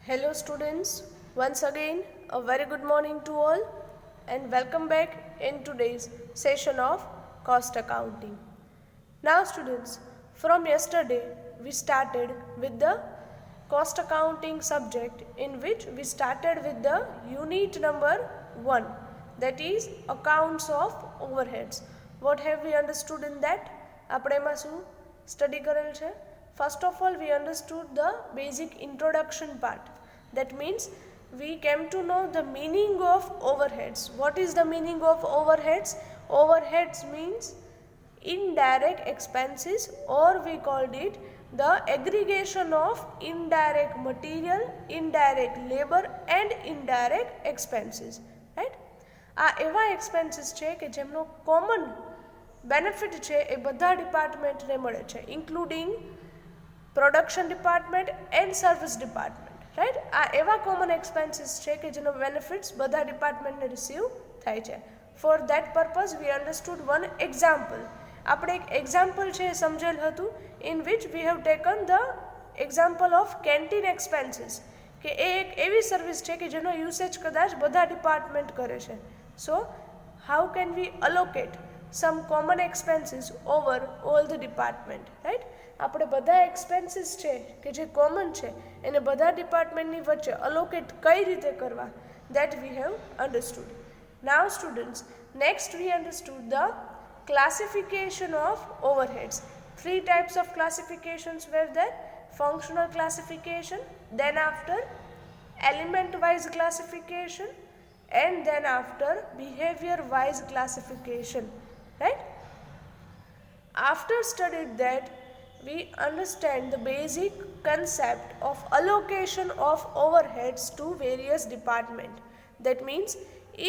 Hello students, once again a very good morning to all and welcome back in today's session of cost accounting. Now students, from yesterday we started with the cost accounting subject in which we started with the unit number 1, that is accounts of overheads. What have we understood in that? આપણે એમાં શું study કરેલ છે? First of all, we understood the basic introduction part. That means we came to know the meaning of overheads. What is the meaning of overheads? Overheads means indirect expenses, or we called it the aggregation of indirect material, indirect labor and indirect expenses. Right? આ એવા expenses છે કે જેમનો common benefit છે એ બધા ડિપાર્ટમેન્ટને મળે છે, including production department and service department. Right, આ એવા કોમન એક્સપેન્સીસ છે કે જેનો બેનિફિટ્સ બધા ડિપાર્ટમેન્ટને રિસીવ થાય છે. For that purpose we understood one example. આપણે એક એક્ઝામ્પલ છે એ સમજેલ હતું in which we have taken the example of canteen expenses, કે એ એક એવી સર્વિસ છે કે જેનો યુસેજ કદાચ બધા ડિપાર્ટમેન્ટ કરે છે. So how can we allocate some common expenses over all the department, right? આપણે બધા એક્સપેન્સીસ છે કે જે કોમન છે એને બધા ડિપાર્ટમેન્ટની વચ્ચે અલોકેટ કઈ રીતે કરવા, that we have understood. Now students, next we understood the classification of overheads. Three types of classifications were there: functional classification, then after element wise classification, and then after behavior wise classification. Right? After studied that, we understand the basic concept of allocation of overheads to various departments. That means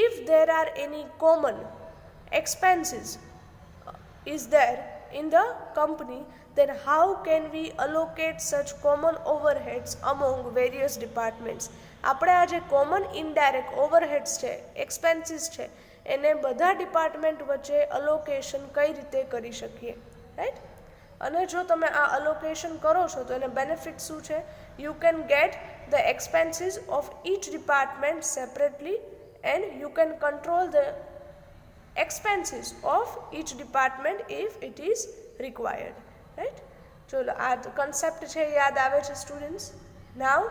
if there are any common expenses is there in the company, then how can we allocate such common overheads among various departments? આપણે આ જે common indirect overheads છે, expenses છે, એને બધા department વચ્ચે allocation કઈ રીતે કરી શકીએ. રાઈટ, અને જો તમે આ અલોકેશન કરો છો તો એને બેનિફિટ શું છે? You can get the expenses of each department separately and you can control the expenses of each department if it is required. Right, ચલો આ કન્સેપ્ટ છે યાદ આવે છે students? Now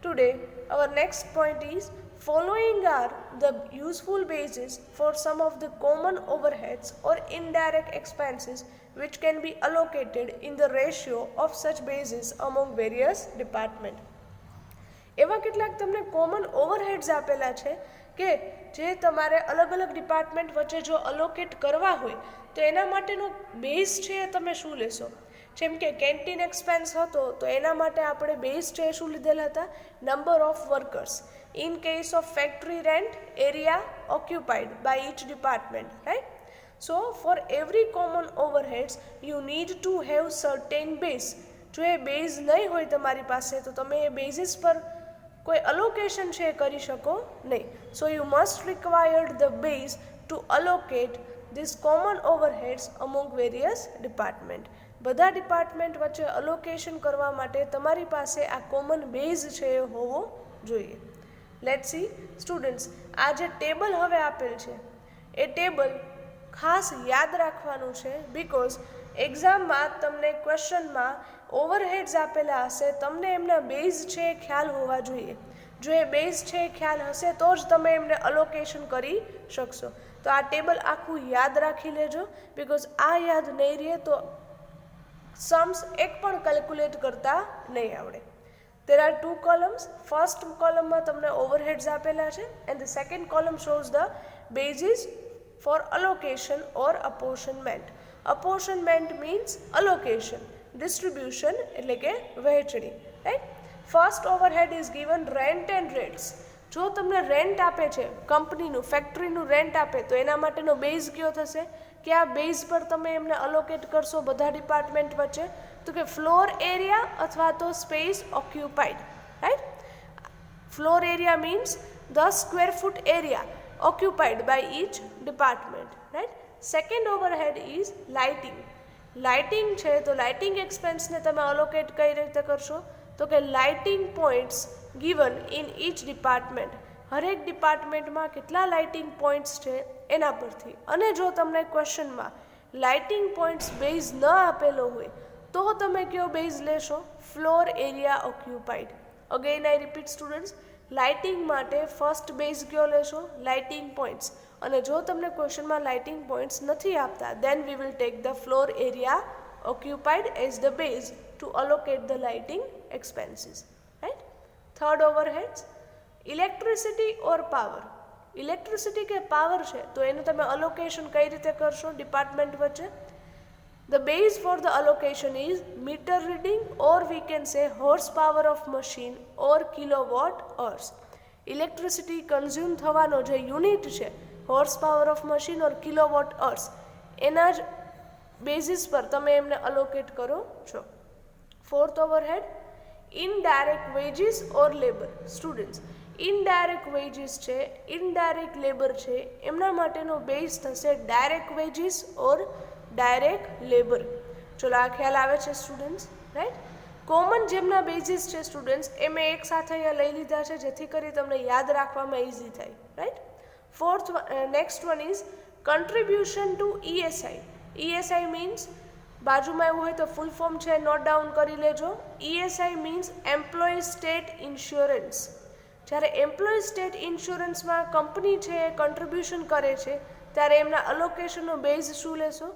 today our next point is following are the useful basis for some of the common overheads or indirect expenses which can be allocated in the ratio of such basis among various department. એવા કેટલાક તમને common overheads આપેલા છે કે જે તમારે અલગ અલગ ડિપાર્ટમેન્ટ વચ્ચે જો અલોકેટ કરવા હોય તો એના માટેનો બેઝ છે એ તમે શું લેશો? જેમ કે કેન્ટીન એક્સપેન્સ હતો તો એના માટે આપણે બેઝ છે શું લીધેલા હતા? Number of workers. In case of factory rent, area occupied by each department. Right, so for every common overheads you need to have certain base. જો એ બેઝ નહીં હોય તમારી પાસે તો તમે એ બેઝિસ પર કોઈ અલોકેશન છે એ કરી શકો નહીં. So you must required the base to allocate this common overheads among various department. બધા ડિપાર્ટમેન્ટ વચ્ચે અલોકેશન કરવા માટે તમારી પાસે આ કોમન બેઝ છે એ હોવો જોઈએ. લેટ્સ સી સ્ટુડન્ટ્સ, આ જે ટેબલ હવે આપેલ છે એ ટેબલ ખાસ યાદ રાખવાનું છે, બિકોઝ એક્ઝામમાં તમને ક્વેશ્ચનમાં ઓવરહેડ્સ આપેલા હશે, તમને એમના બેઝ છે એ ખ્યાલ હોવા જોઈએ. જો એ બેઝ છે એ ખ્યાલ હશે તો જ તમે એમને અલોકેશન કરી શકશો. તો આ ટેબલ આખું યાદ રાખી લેજો, બિકોઝ આ યાદ નહીં રહે તો सम्स एक पण कैलकुलेट करता नहीं आवड़े. There are two columns. First column में तमने ओवरहेड्स आपेला छे and the second column shows the basis for allocation और apportionment. Apportionment means allocation, distribution एटले के वहेंचणी. Right, first overhead is given rent and rates. जो तमने रेंट आपे छे, कंपनीनुं फैक्टरीनुं रेंट आपे तो एना माटेनो बेઝ कयो थशे? કે આ બેઝ પર તમે એમને અલોકેટ કરશો બધા ડિપાર્ટમેન્ટ વચ્ચે? તો કે ફ્લોર એરિયા અથવા તો space occupied. Right, floor area means 10 square foot area occupied by each department. Right, second overhead is lighting. Lighting છે તો લાઇટિંગ એક્સપેન્સને તમે અલોકેટ કઈ રીતે કરશો? તો કે lighting points given in each department, હરેક ડિપાર્ટમેન્ટમાં કેટલા લાઇટિંગ પોઈન્ટ્સ છે એના પરથી. અને જો તમને ક્વેશ્ચનમાં લાઇટિંગ પોઈન્ટ્સ બેઝ ન આપેલો હોય તો તમે કયો બેઝ લેશો? Floor area occupied. Again I repeat students, lighting માટે ફર્સ્ટ બેઝ કયો લેશો? Lighting points. અને જો તમને ક્વેશ્ચનમાં લાઇટિંગ પોઈન્ટ્સ નથી આપતા then we will take the floor area occupied as the base to allocate the lighting expenses. Right. Third overheads, electricity or power. Electricity કે પાવર છે તો એનું તમે અલોકેશન કઈ રીતે કરશો ડિપાર્ટમેન્ટ વચ્ચે? The base for the allocation is meter reading or we can say horsepower of machine or kilowatt hours. Electricity consume થવાનો જે યુનિટ છે horse power of machine or kilowatt hours એના જ બેઝિસ પર તમે એમને અલોકેટ કરો છો. ફોર્થ ઓવરહેડ, ઇનડાયરેક્ટ વેજીસ ઓર લેબર. સ્ટુડન્ટ્સ, ઇનડાયરેક્ટ વેજીસ છે, ઇનડાયરેક્ટ લેબર છે, એમના માટેનો બેઝ થશે ડાયરેક્ટ વેજીસ ઓર ડાયરેક્ટ લેબર. ચલો આ ખ્યાલ આવે છે સ્ટુડન્ટ્સ? રાઈટ. કોમન જેમના બેઝિસ છે સ્ટુડન્ટ્સ એ મેં એક સાથે અહીંયા લઈ લીધા છે જેથી કરી તમને યાદ રાખવામાં ઇઝી થાય. Right. Fourth next one is contribution to ESI. ESI means બાજુમાં એવું હોય તો ફૂલ ફોર્મ છે નોટ ડાઉન કરી લેજો. ESI means employee state insurance. જ્યારે એમ્પ્લોય સ્ટેટ ઇન્સ્યોરન્સમાં કંપની છે એ કન્ટ્રીબ્યુશન કરે છે ત્યારે એમના અલોકેશનનો બેઝ શું લેશો?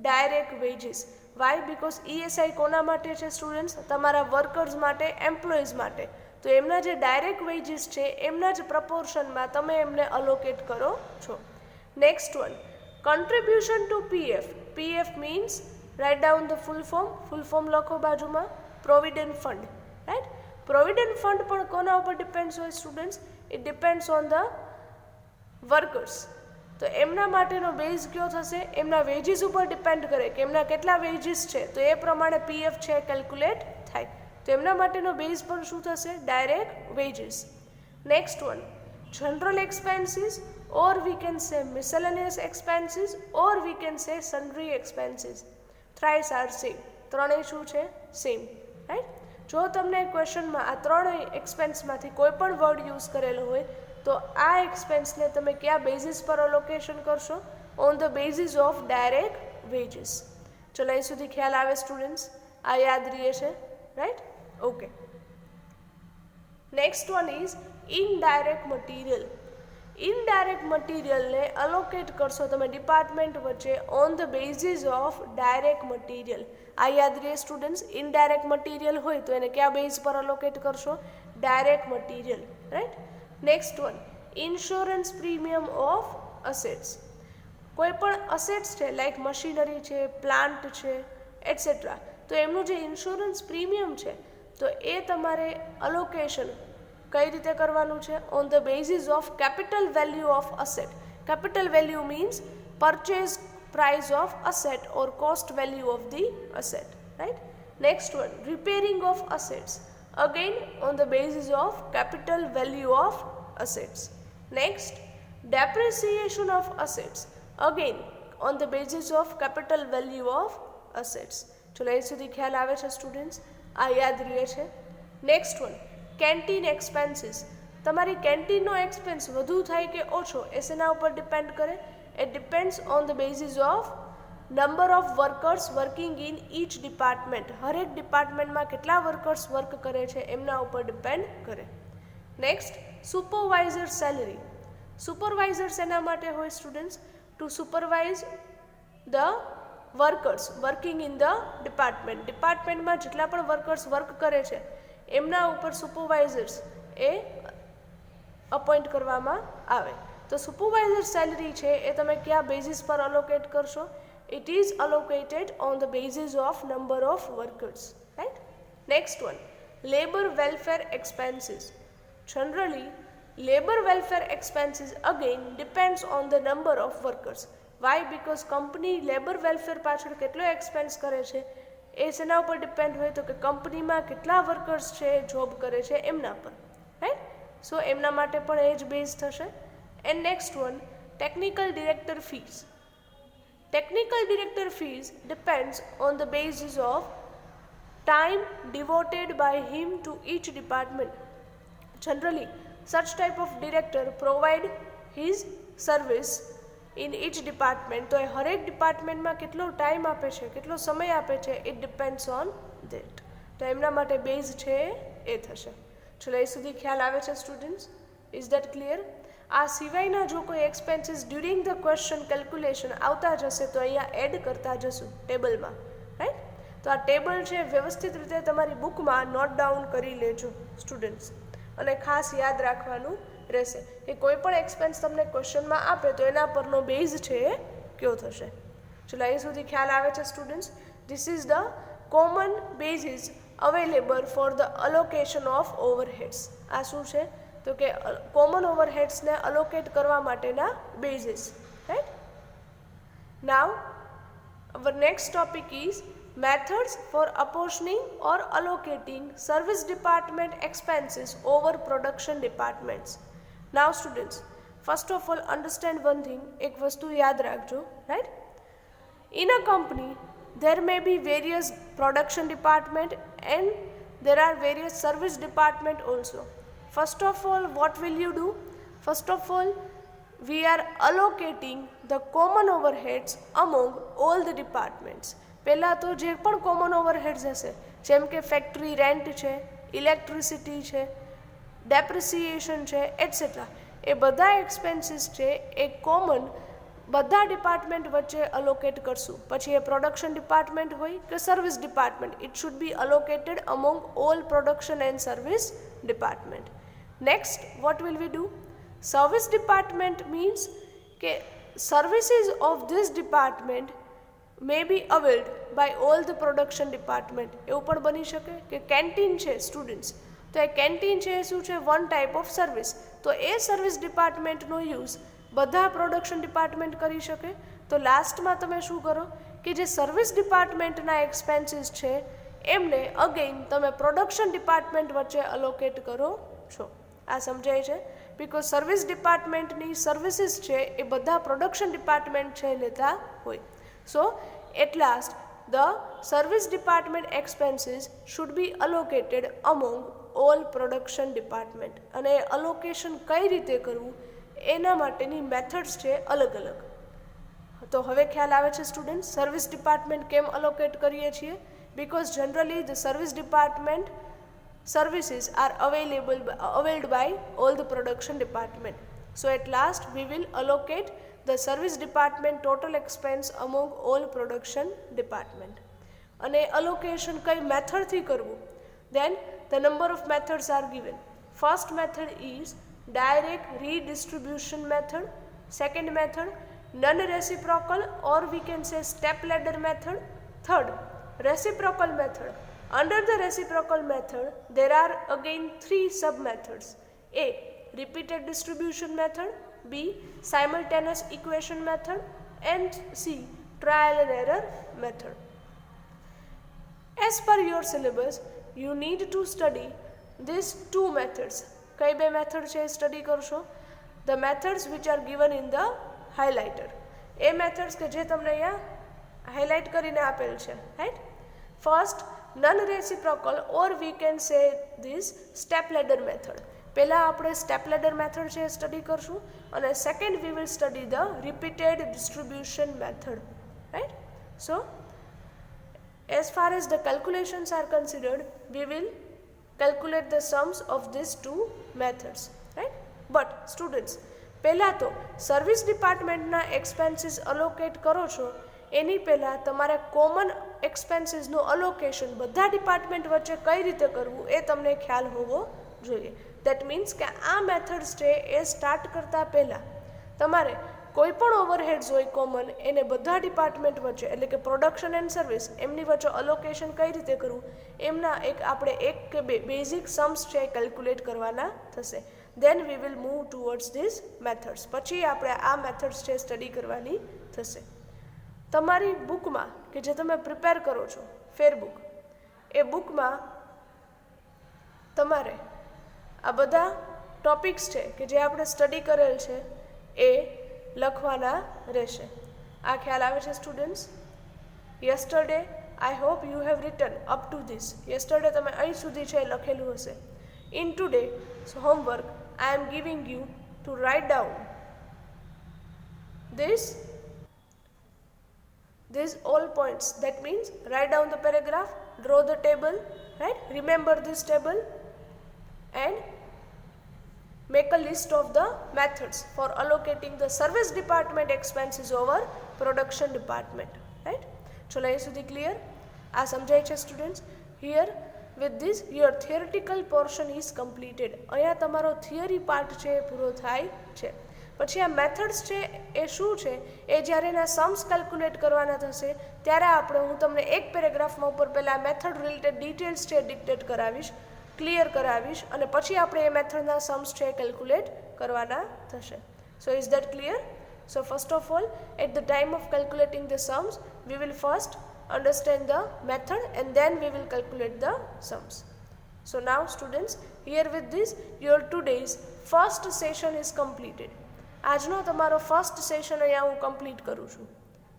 Direct wages. Why? Because ESI કોના માટે છે સ્ટુડન્ટ્સ? તમારા વર્કર્સ માટે, એમ્પ્લોઈઝ માટે. તો એમના જે ડાયરેક્ટ વેજીસ છે એમના જ પ્રપોર્શનમાં તમે એમને અલોકેટ કરો છો. Next one, contribution to PF. PF means write down the full form. Full form લખો બાજુમાં. Provident fund. Right. Provident fund પણ કોના ઉપર ડિપેન્ડ્સ હોય students? It depends on the workers. તો એમના માટેનો બેઝ કયો થશે? એમના વેજીસ ઉપર ડિપેન્ડ કરે કે એમના કેટલા વેજીસ છે તો એ પ્રમાણે PF છે કેલ્ક્યુલેટ થાય. તો એમના માટેનો બેઝ પણ શું થશે? Direct wages. Next one, general expenses or we can say miscellaneous expenses or we can say sundry expenses. Thrice are same. ત્રણેય શું છે? સેમ. રાઈટ. જો તમને ક્વેશ્ચનમાં આ ત્રણેય એક્સપેન્સમાંથી કોઈ પણ વર્ડ યુઝ કરેલો હોય તો આ એક્સપેન્સને તમે કયા બેઝિસ પર અલોકેશન કરશો? On the basis of direct veggies. ચલો અહીં સુધી ખ્યાલ આવે સ્ટુડન્ટ્સ? આ યાદ રહે છે? Right. Okay. Next one is indirect material. Indirect મટીરિયલને અલોકેટ કરશો તમે ડિપાર્ટમેન્ટ વચ્ચે on the basis of direct material. આ યાદ રહે સ્ટુડન્ટ્સ? ઇનડાયરેક્ટ મટીરિયલ હોય તો એને કયા બેઝ પર અલોકેટ કરશો? Direct material. Right. Next one, insurance premium of assets. કોઈ પણ અસેટ્સ છે લાઈક મશીનરી છે, પ્લાન્ટ છે એટસેટ્રા, તો એમનું જે ઇન્સ્યોરન્સ પ્રીમિયમ છે તો એ તમારે અલોકેશન કઈ રીતે કરવાનું છે? On the basis of capital value of asset. Capital value means purchase price of asset or cost value of the asset. Right. Next one, repairing of assets. Again on the basis of capital value of assets. Next, depreciation of assets. Again on the basis of capital value of assets. ચલો એ સુધી ખ્યાલ આવે છે students? આ યાદ રહે છે? Next one, canteen expenses. તમારી કેન્ટીનનો એક્સપેન્સ વધુ થાય કે ઓછો એ શેના ઉપર ડિપેન્ડ કરે? It depends on the basis of number of workers working in each department. હરેક ડિપાર્ટમેન્ટમાં કેટલા વર્કર્સ વર્ક કરે છે એમના ઉપર ડિપેન્ડ કરે. Next, supervisor salary. સુપરવાઇઝર શેના માટે હોય students? To supervise the workers working in the department. ડિપાર્ટમેન્ટમાં જેટલા પણ વર્કર્સ વર્ક કરે છે એમના ઉપર સુપરવાઇઝર્સ એ અપોઇન્ટ કરવામાં આવે. તો સુપરવાઇઝર સેલરી છે એ તમે કયા બેઝિસ પર અલોકેટ કરશો? It is allocated on the basis of number of workers. Right? Next one, labor welfare expenses. Generally, labor welfare expenses again depends on the number of workers. Why? Because company labor welfare પાછળ કેટલો expense કરે છે એ શેના ઉપર depend હોય તો કે કંપનીમાં કેટલા વર્કર્સ છે જોબ કરે છે એમના પર. રાઈટ. સો એમના માટે પણ એ જ બેઝ થશે. And next one, technical director fees. Technical director fees depends on the basis of time devoted by him to each department. Generally, such type of director provide his service in each department. તો એ હરેક ડિપાર્ટમેન્ટમાં કેટલો time આપે છે, કેટલો સમય આપે છે, it depends on that. તો એમના માટે બેઝ છે એ થશે. ચલો એ સુધી ખ્યાલ આવે છે સ્ટુડન્ટ્સ? Is that clear? આ સિવાયના જો કોઈ expenses during the question calculation આવતા જશે તો અહીંયા એડ કરતા જશું ટેબલમાં, રાઈટ? તો આ ટેબલ છે વ્યવસ્થિત રીતે તમારી બુકમાં નોટ ડાઉન કરી લેજો સ્ટુડન્ટ્સ. અને ખાસ યાદ રાખવાનું રહેશે કે કોઈ પણ એક્સપેન્સ તમને ક્વેશ્ચનમાં આપે તો એના પરનો બેઝ છે એ કયો થશે. ચલો અહીં સુધી ખ્યાલ આવે છે students? This is the common basis available for the allocation of overheads. આ શું છે? તો કે કોમન ઓવરહેડ્સને અલોકેટ કરવા માટેના basis, right? Now hour next topic is methods for apportioning or allocating service department expenses over production departments. Now students, first of all understand one thing, ek vastu yaad rakhjo, right? In a company there may be various production department and there are various service department also. First of all, what will you do? First of all, we are allocating the common overheads among all the departments. પહેલાં તો જે પણ common overheads હશે, જેમ કે factory rent છે, electricity છે, depreciation છે, એટસેટ્રા, એ બધા એક્સપેન્સીસ છે એ કોમન બધા ડિપાર્ટમેન્ટ વચ્ચે અલોકેટ કરશું. પછી એ પ્રોડક્શન ડિપાર્ટમેન્ટ હોય કે service department, it should be allocated among all production and service department. Next what will we do? Service department means કે services of this department may be availed by all the production department. એવું પણ બની શકે કે canteen છે students, તો એ canteen છે એ શું છે? One type of service. તો એ સર્વિસ ડિપાર્ટમેન્ટનો યુઝ બધા પ્રોડક્શન ડિપાર્ટમેન્ટ કરી શકે. તો લાસ્ટમાં તમે શું કરો કે જે સર્વિસ ડિપાર્ટમેન્ટના એક્સપેન્સીસ છે એમને અગેઇન તમે પ્રોડક્શન ડિપાર્ટમેન્ટ વચ્ચે અલોકેટ કરો છો. આ સમજાય છે? બિકોઝ સર્વિસ ડિપાર્ટમેન્ટની સર્વિસીસ છે એ બધા પ્રોડક્શન ડિપાર્ટમેન્ટ છે લેતા હોય. So at last the service department expenses should be allocated among all production department. અને allocation કઈ રીતે કરવું એના માટેની મેથડ્સ છે અલગ અલગ. તો હવે ખ્યાલ આવે છે સ્ટુડન્ટ સર્વિસ ડિપાર્ટમેન્ટ કેમ અલોકેટ કરીએ છીએ? because generally the service department services are availed by all the production department. So at last we will allocate the service department total expense among all production department. અને allocation કઈ method થી કરવું? Then the number of methods are given. First method is direct redistribution method. Second method non-reciprocal or we can say step ladder method. Third, reciprocal method. Under the reciprocal method there are again three sub methods. A, repeated distribution method. B, simultaneous equation method. And C, trial and error method. As per your syllabus you need to study these two methods. કઈ બે method છે study કરશો? The methods which are given in the highlighter. A methods કે જે તમને અહીંયા highlight કરીને આપેલ છે, right? First, none reciprocal or we can સે ધીસ સ્ટેપ લેડર મેથડ. પહેલાં આપણે સ્ટેપ લેડર મેથડ છે સ્ટડી કરશું અને second we will study the repeated distribution method, right? So as far as the calculations are considered we will calculate the sums of these two methods, right? But students, પહેલાં તો service ડિપાર્ટમેન્ટના expenses allocate કરો છો એની પહેલાં તમારે common એક્સપેન્સીસનું allocation બધા department વચ્ચે કઈ રીતે કરવું એ તમને ખ્યાલ હોવો જોઈએ. દેટ મીન્સ કે આ મેથડ્સ છે એ સ્ટાર્ટ કરતાં પહેલાં તમારે કોઈ પણ ઓવરહેડ્સ હોય કોમન એને બધા ડિપાર્ટમેન્ટ વચ્ચે એટલે કે પ્રોડક્શન એન્ડ સર્વિસ એમની વચ્ચે અલોકેશન કઈ રીતે કરવું એમના આપણે એક કે બે બેઝિક સમ્સ છે કેલ્ક્યુલેટ કરવાના થશે. Then we will move towards this methods. પછી આપણે આ મેથડ્સ છે સ્ટડી કરવાની થશે. તમારી બુકમાં કે જે તમે પ્રિપેર કરો છો ફેરબુક, એ બુકમાં તમારે આ બધા ટોપિક્સ છે કે જે આપણે સ્ટડી કરેલ છે એ લખવાના રહેશે. આ ખ્યાલ આવે છે students? Yesterday I hope you have written up to this. Yesterday તમે અહીં સુધી છે લખેલું હશે. In today's homework, I am giving you to write down these all points. That means write down the paragraph, draw the table, right? Remember this table and make a list of the methods for allocating the service department expenses over production department, right? ચલો એ સુધી clear? આ સમજાય છે students? Here with this your theoretical portion is completed. અહીંયા તમારો theory part છે એ પૂરો થાય છે. પછી આ મેથડ્સ છે એ શું છે, એ જ્યારે એના સમ્સ કેલ્ક્યુલેટ કરવાના થશે ત્યારે હું તમને એક પેરેગ્રાફમાં ઉપર પહેલાં મેથડ રિલેટેડ ડિટેલ્સ છે ડિક્ટેટ કરાવીશ, ક્લિયર કરાવીશ, અને પછી આપણે એ મેથડના સમ્સ છે કેલ્ક્યુલેટ કરવાના થશે. So is that clear? So first of all, at the time of calculating the sums we will first understand the method and then we will calculate the sums. So now students, here with this your today's first session is completed. આજનો તમારો first session અહીંયા હું complete કરું છું,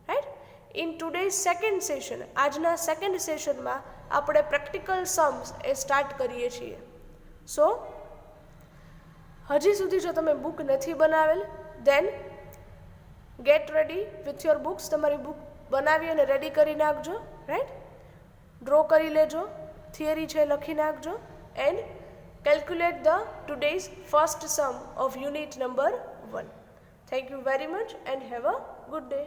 right? In today's second session, આજના second સેશનમાં આપણે practical Sam's એ start કરીએ છીએ. સો હજી સુધી જો તમે બુક નથી બનાવેલ, then get ready with your books. તમારી બુક બનાવી અને રેડી કરી નાખજો, રાઈટ? ડ્રો કરી લેજો, થિયરી છે લખી નાખજો, and calculate the today's first sum of unit number 1. Thank you very much and have a good day.